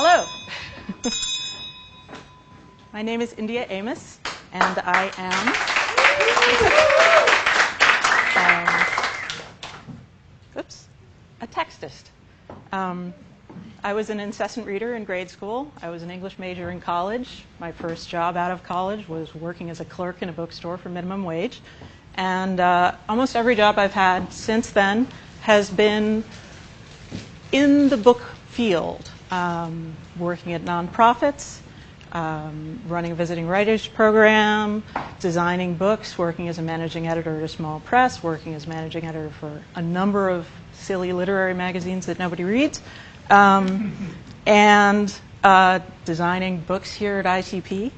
Hello. My name is India Amos, and I am a textist. I was an incessant reader in grade school. I was an English major in college. My first job out of college was working as a clerk in a bookstore for minimum wage. And almost every job I've had since then has been in the book field, working at nonprofits, running a visiting writers program, designing books, working as a managing editor at a small press, working as managing editor for a number of silly literary magazines that nobody reads, and designing books here at ITP.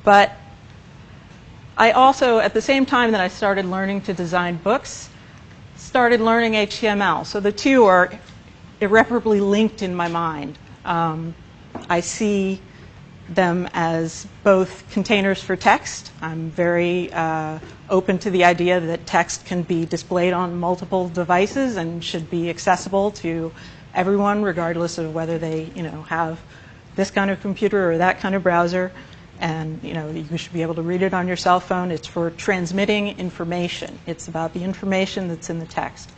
But I also, at the same time that I started learning to design books, started learning HTML. So the two are irreparably linked in my mind. I see them as both containers for text. I'm very open to the idea that text can be displayed on multiple devices and should be accessible to everyone, regardless of whether they, have this kind of computer or that kind of browser. And you should be able to read it on your cell phone. It's for transmitting information. It's about the information that's in the text.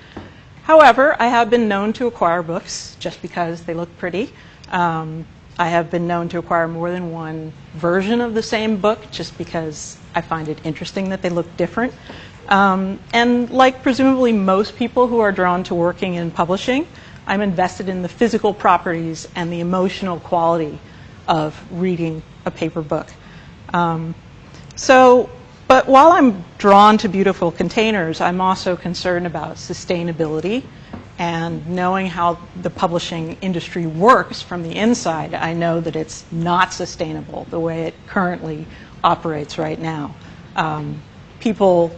However, I have been known to acquire books just because they look pretty. I have been known to acquire more than one version of the same book just because I find it interesting that they look different. And like presumably most people who are drawn to working in publishing, I'm invested in the physical properties and the emotional quality of reading a paper book. But while I'm drawn to beautiful containers, I'm also concerned about sustainability and knowing how the publishing industry works from the inside. I know that it's not sustainable the way it currently operates right now. People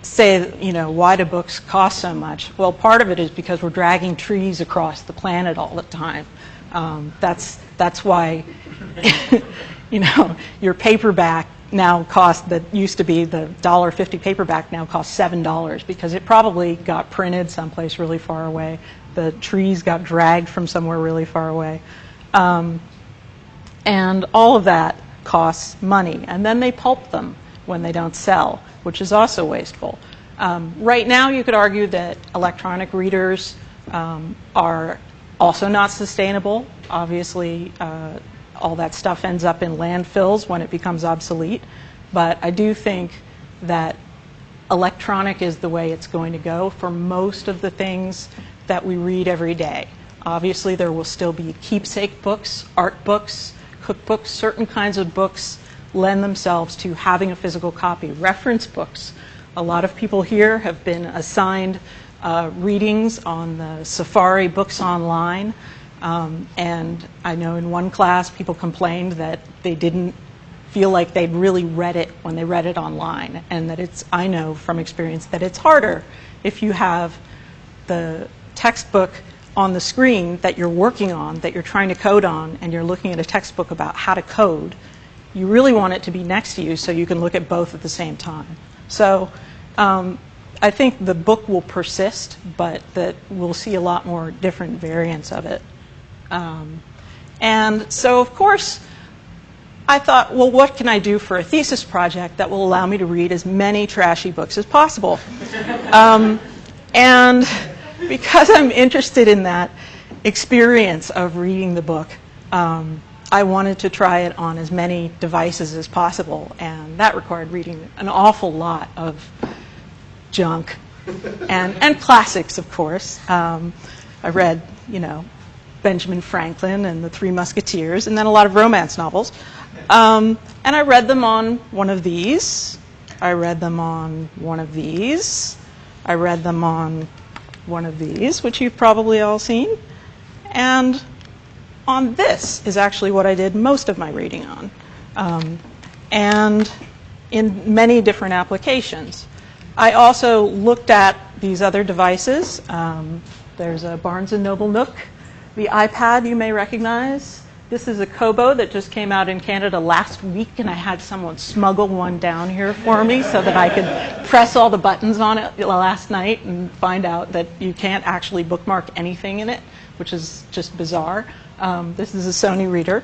say, why do books cost so much? Well, part of it is because we're dragging trees across the planet all the time. That's why, your paperback now costs, that used to be the $1.50 paperback now costs $7 because it probably got printed someplace really far away. The trees got dragged from somewhere really far away. And all of that costs money. And then they pulp them when they don't sell, which is also wasteful. Right now, you could argue that electronic readers are also not sustainable. Obviously, all that stuff ends up in landfills when it becomes obsolete. But I do think that electronic is the way it's going to go for most of the things that we read every day. Obviously, there will still be keepsake books, art books, cookbooks. Certain kinds of books lend themselves to having a physical copy. Reference books. A lot of people here have been assigned readings on the Safari Books Online. And I know in one class people complained that they didn't feel like they'd really read it when they read it online, and that I know from experience that it's harder if you have the textbook on the screen that you're working on, that you're trying to code on, and you're looking at a textbook about how to code. You really want it to be next to you so you can look at both at the same time. So I think the book will persist, but that we'll see a lot more different variants of it. And so, of course, I thought, well, what can I do for a thesis project that will allow me to read as many trashy books as possible? And because I'm interested in that experience of reading the book, I wanted to try it on as many devices as possible, and that required reading an awful lot of junk and classics, of course. I read, Benjamin Franklin and the Three Musketeers, and then a lot of romance novels. And I read them on one of these. I read them on one of these. I read them on one of these, which you've probably all seen. And on this is actually what I did most of my reading on, and in many different applications. I also looked at these other devices. There's a Barnes & Noble Nook. The iPad you may recognize. This is a Kobo that just came out in Canada last week, and I had someone smuggle one down here for me so that I could press all the buttons on it last night and find out that you can't actually bookmark anything in it, which is just bizarre. This is a Sony reader.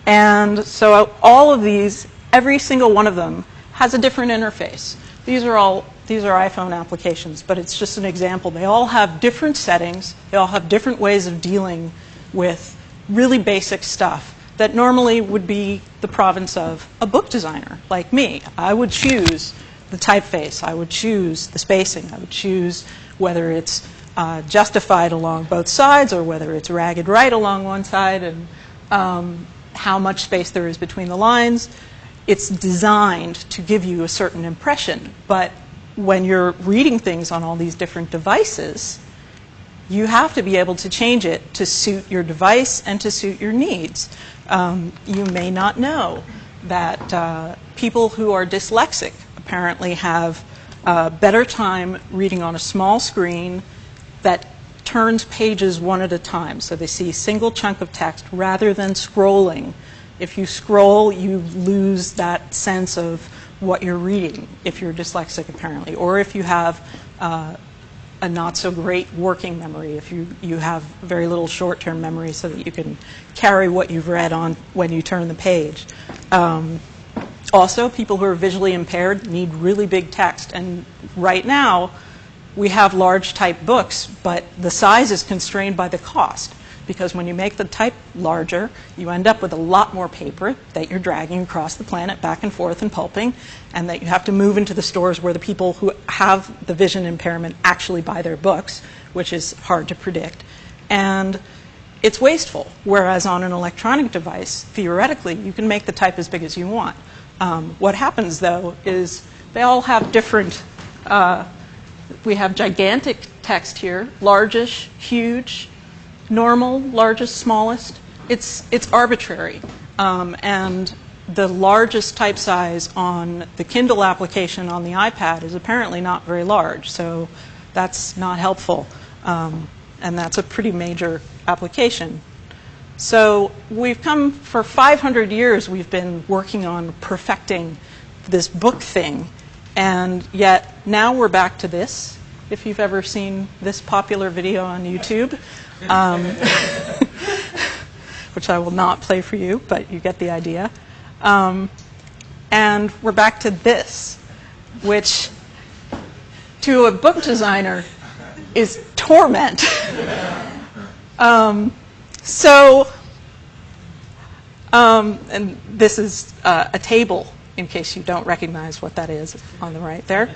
And so all of these, every single one of them has a different interface. These are iPhone applications, but it's just an example. They all have different settings. They all have different ways of dealing with really basic stuff that normally would be the province of a book designer like me. I would choose the typeface. I would choose the spacing. I would choose whether it's justified along both sides or whether it's ragged right along one side, and how much space there is between the lines. It's designed to give you a certain impression, but when you're reading things on all these different devices, you have to be able to change it to suit your device and to suit your needs. You may not know that people who are dyslexic apparently have a better time reading on a small screen that turns pages one at a time. So they see a single chunk of text rather than scrolling. If you scroll, you lose that sense of what you're reading if you're dyslexic, apparently. Or if you have a not so great working memory, if you have very little short-term memory so that you can carry what you've read on when you turn the page. Also, people who are visually impaired need really big text. And right now, we have large type books, but the size is constrained by the cost. Because when you make the type larger, you end up with a lot more paper that you're dragging across the planet back and forth and pulping, and that you have to move into the stores where the people who have the vision impairment actually buy their books, which is hard to predict. And it's wasteful, whereas on an electronic device, theoretically, you can make the type as big as you want. What happens, though, is they all have different, we have gigantic text here, largish, huge, normal, largest, smallest. It's arbitrary. And the largest type size on the Kindle application on the iPad is apparently not very large, so that's not helpful. And that's a pretty major application. So we've come, for 500 years, we've been working on perfecting this book thing, and yet now we're back to this. If you've ever seen this popular video on YouTube, which I will not play for you, but you get the idea. And we're back to this, which to a book designer is torment. And this is a table, in case you don't recognize what that is on the right there,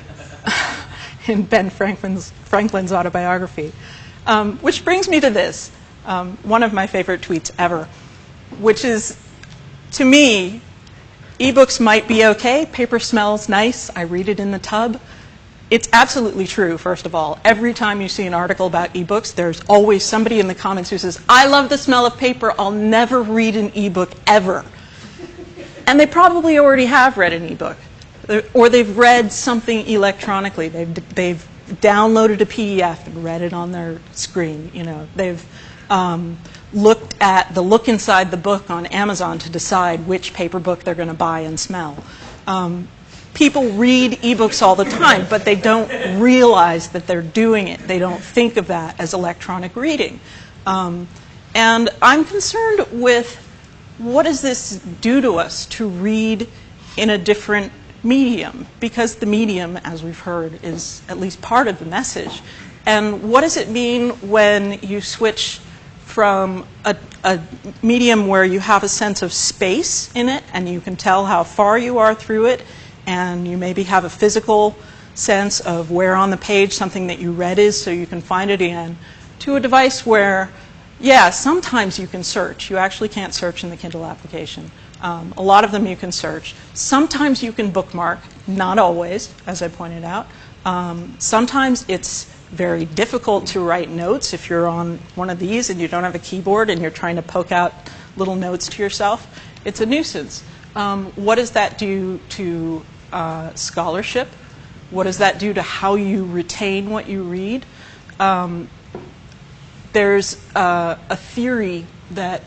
in Ben Franklin's autobiography. Which brings me to this, one of my favorite tweets ever, which is, to me, ebooks might be okay. Paper smells nice. I read it in the tub. It's absolutely true, first of all. Every time you see an article about ebooks, there's always somebody in the comments who says, I love the smell of paper. I'll never read an ebook ever. And they probably already have read an ebook. Or they've read something electronically. They've downloaded a PDF and read it on their screen. You know, they've looked at the look inside the book on Amazon to decide which paper book they're going to buy and smell. People read ebooks all the time, but they don't realize that they're doing it. They don't think of that as electronic reading. And I'm concerned with, what does this do to us to read in a different medium? Because the medium, as we've heard, is at least part of the message. And what does it mean when you switch from a medium where you have a sense of space in it and you can tell how far you are through it, and you maybe have a physical sense of where on the page something that you read is so you can find it again, to a device where, yeah, sometimes you can search. You actually can't search in the Kindle application. A lot of them you can search. Sometimes you can bookmark, not always, as I pointed out. Sometimes it's very difficult to write notes if you're on one of these and you don't have a keyboard and you're trying to poke out little notes to yourself. It's a nuisance. What does that do to scholarship? What does that do to how you retain what you read? There's a theory that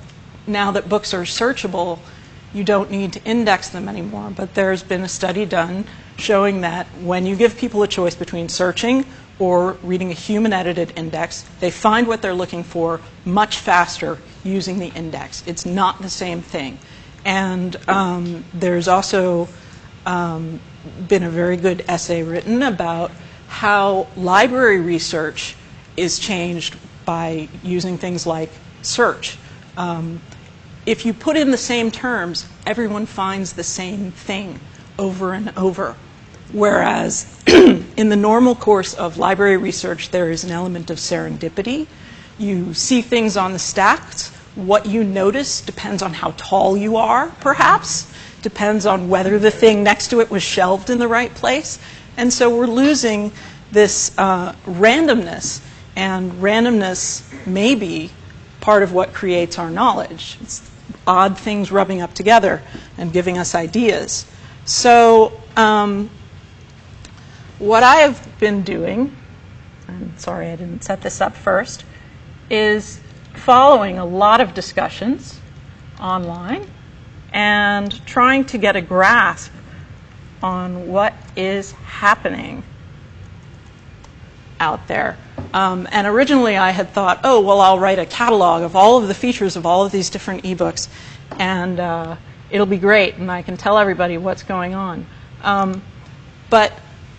now that books are searchable, you don't need to index them anymore. But there's been a study done showing that when you give people a choice between searching or reading a human-edited index, they find what they're looking for much faster using the index. It's not the same thing. And there's also been a very good essay written about how library research is changed by using things like search. If you put in the same terms, everyone finds the same thing over and over. Whereas in the normal course of library research, there is an element of serendipity. You see things on the stacks. What you notice depends on how tall you are, perhaps. Depends on whether the thing next to it was shelved in the right place. And so we're losing this randomness. And randomness may be part of what creates our knowledge. It's odd things rubbing up together and giving us ideas. So what I have been doing, I'm sorry I didn't set this up first, is following a lot of discussions online and trying to get a grasp on what is happening out there. And originally I had thought, oh, well, I'll write a catalog of all of the features of all of these different ebooks, and it'll be great, and I can tell everybody what's going on. But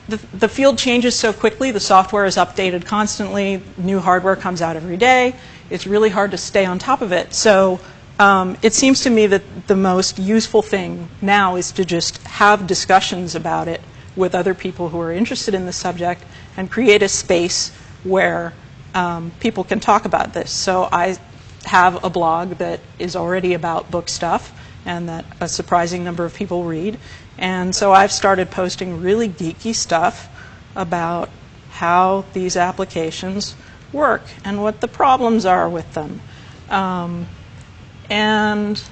the field changes so quickly. The software is updated constantly. New hardware comes out every day. It's really hard to stay on top of it. So it seems to me that the most useful thing now is to just have discussions about it with other people who are interested in the subject and create a space where people can talk about this. So I have a blog that is already about book stuff and that a surprising number of people read. And so I've started posting really geeky stuff about how these applications work and what the problems are with them. And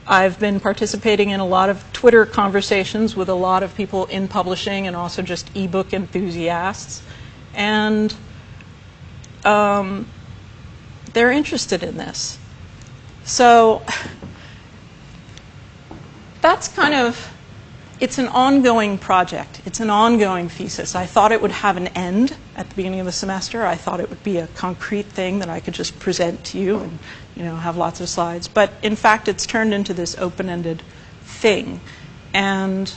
I've been participating in a lot of Twitter conversations with a lot of people in publishing and also just ebook enthusiasts. And they're interested in this. So that's kind of, it's an ongoing project. It's an ongoing thesis. I thought it would have an end at the beginning of the semester. I thought it would be a concrete thing that I could just present to you and, you know, have lots of slides. But in fact, it's turned into this open-ended thing. And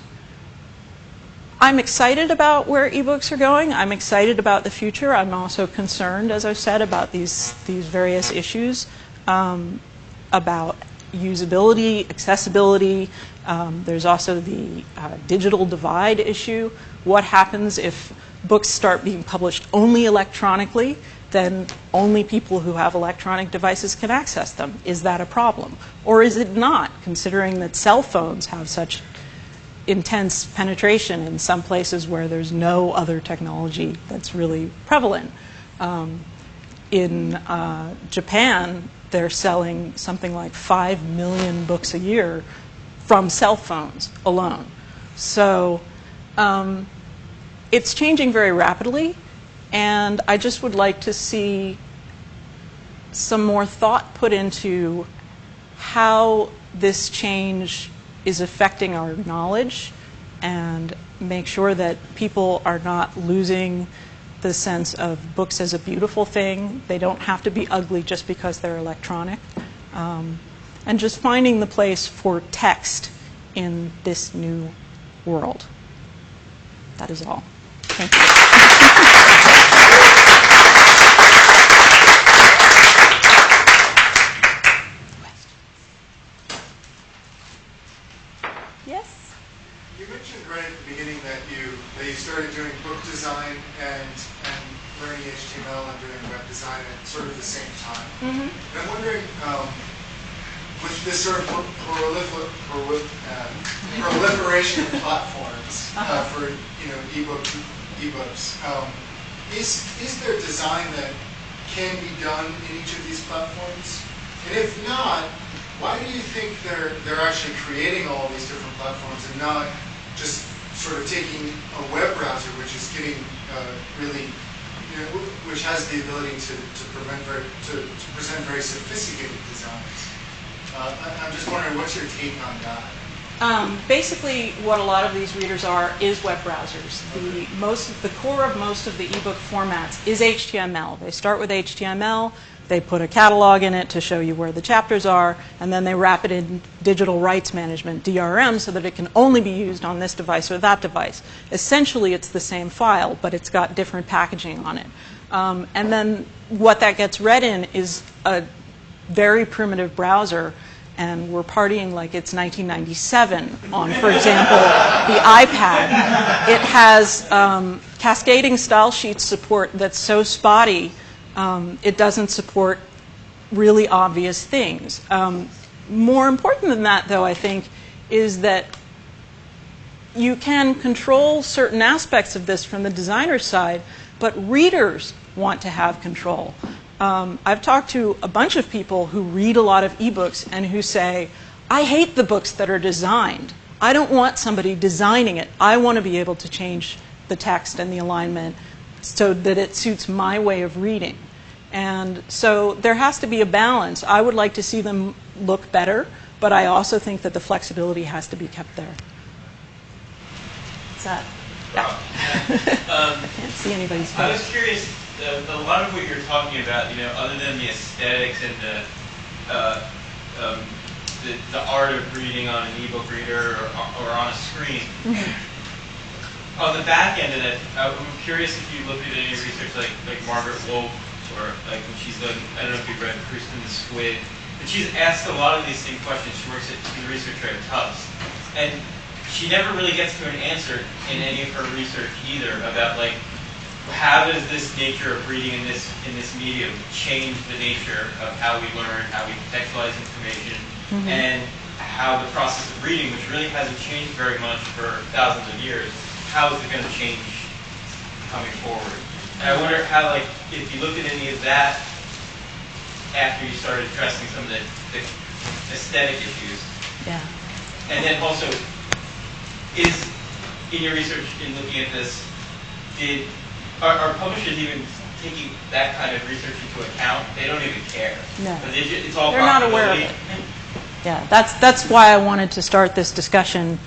I'm excited about where ebooks are going. I'm excited about the future. I'm also concerned, as I've said, about these various issues, about usability, accessibility. There's also the digital divide issue. What happens if books start being published only electronically? Then only people who have electronic devices can access them. Is that a problem? Or is it not, considering that cell phones have such intense penetration in some places where there's no other technology that's really prevalent? In Japan, they're selling something like 5 million books a year from cell phones alone. So it's changing very rapidly, and I just would like to see some more thought put into how this change is affecting our knowledge and make sure that people are not losing the sense of books as a beautiful thing. They don't have to be ugly just because they're electronic. And just finding the place for text in this new world. That is all. Thank you. Yes? You mentioned right at the beginning that you started doing book design and learning HTML and doing web design at sort of the same time. Mm-hmm. And I'm wondering, with this sort of proliferation of platforms for ebooks, is there design that can be done in each of these platforms? And if not, why do you think they're actually creating all these different platforms and not just sort of taking a web browser, which is getting really which has the ability to present very sophisticated designs. I'm just wondering, what's your take on that? Basically, what a lot of these readers are is web browsers. The core of most of the ebook formats is HTML. They start with HTML, they put a catalog in it to show you where the chapters are, and then they wrap it in digital rights management, DRM, so that it can only be used on this device or that device. Essentially, it's the same file, but it's got different packaging on it. And then what that gets read in is a very primitive browser, and we're partying like it's 1997 on, for example, the iPad. It has cascading style sheet support that's so spotty, it doesn't support really obvious things. More important than that, though, I think, is that you can control certain aspects of this from the designer's side, but readers want to have control. I've talked to a bunch of people who read a lot of ebooks and who say, I hate the books that are designed. I don't want somebody designing it. I want to be able to change the text and the alignment so that it suits my way of reading. And so there has to be a balance. I would like to see them look better, but I also think that the flexibility has to be kept there. What's that? Yeah. I can't see anybody's face. I was curious, a lot of what you're talking about, other than the aesthetics and the art of reading on an ebook reader or on a screen, on the back end of it, I'm curious if you looked at any research like Margaret Wolf, or like when she's done, I don't know if you've read Kristen the Squid, but she's asked a lot of these same questions. She works at the researcher at Tufts, and she never really gets to an answer in any of her research either about like, how does this nature of reading in this medium change the nature of how we learn, how we contextualize information, and how the process of reading, which really hasn't changed very much for thousands of years, how is it going to change coming forward? And I wonder how, like, if you looked at any of that after you started addressing some of the aesthetic issues. Yeah. And then also, is in your research in looking at this, are publishers even taking that kind of research into account? They don't even care. No. It's all they're not aware of it. Yeah, that's why I wanted to start this discussion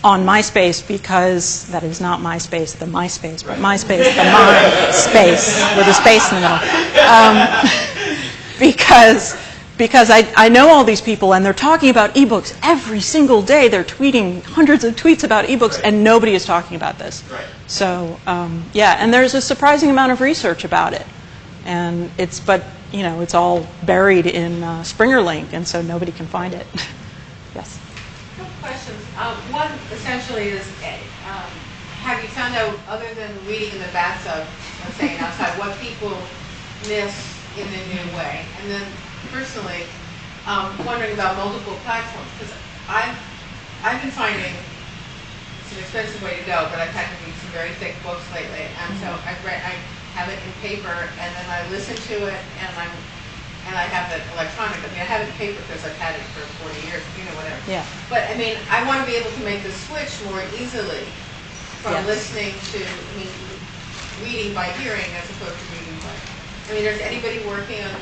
on MySpace, because that is not MySpace, the MySpace, but MySpace, the MySpace, with a space in the middle. Because I know all these people, and they're talking about ebooks every single day. They're tweeting hundreds of tweets about ebooks, and nobody is talking about this. So, yeah, and there's a surprising amount of research about it. And it's all buried in SpringerLink, and so nobody can find it. Yes? A couple questions. One, essentially, is have you found out, other than reading in the bathtub, let's say, outside, what people miss in a new way? And then, personally, wondering about multiple platforms, because I've been finding it's an expensive way to go, but I've had to read some very thick books lately, and so I have it in paper, and then I listen to it, and I have it electronic. I mean, I have it in paper because I've had it for 40 years, whatever. Yeah. But I mean, I want to be able to make the switch more easily from listening to, reading by hearing as opposed to reading by. I mean, is anybody working on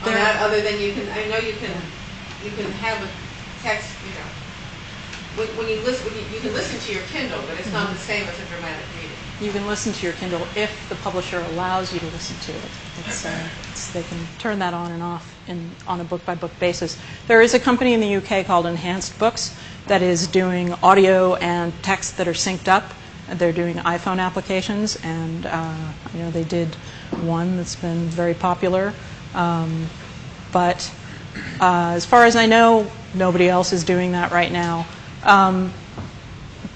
that other than you can? I know you can have a text. When you listen, you can listen to your Kindle, but it's not the same as a dramatic reading. You can listen to your Kindle if the publisher allows you to listen to it. They can turn that on and off on a book-by-book basis. There is a company in the UK called Enhanced Books that is doing audio and text that are synced up. They're doing iPhone applications, and they did one that's been very popular. But as far as I know, nobody else is doing that right now.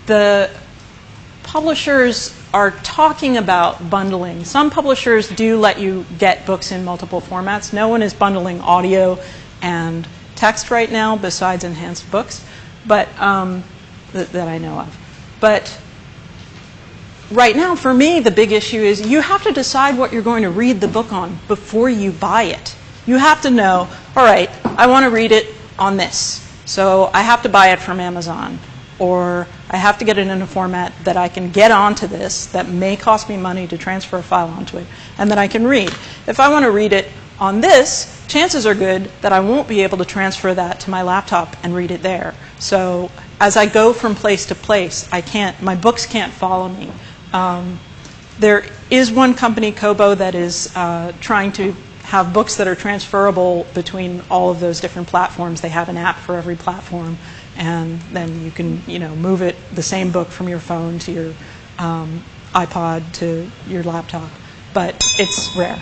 The publishers are talking about bundling. Some publishers do let you get books in multiple formats. No one is bundling audio and text right now besides Enhanced Books, but that I know of. But right now, for me, the big issue is you have to decide what you're going to read the book on before you buy it. You have to know, all right, I want to read it on this, so I have to buy it from Amazon. or I have to get it in a format that I can get onto this, that may cost me money to transfer a file onto it, and that I can read. If I want to read it on this, chances are good that I won't be able to transfer that to my laptop and read it there. So as I go from place to place, my books can't follow me. There is one company, Kobo, that is trying to have books that are transferable between all of those different platforms. They have an app for every platform, and then you can, move it, the same book, from your phone to your iPod to your laptop. But it's rare.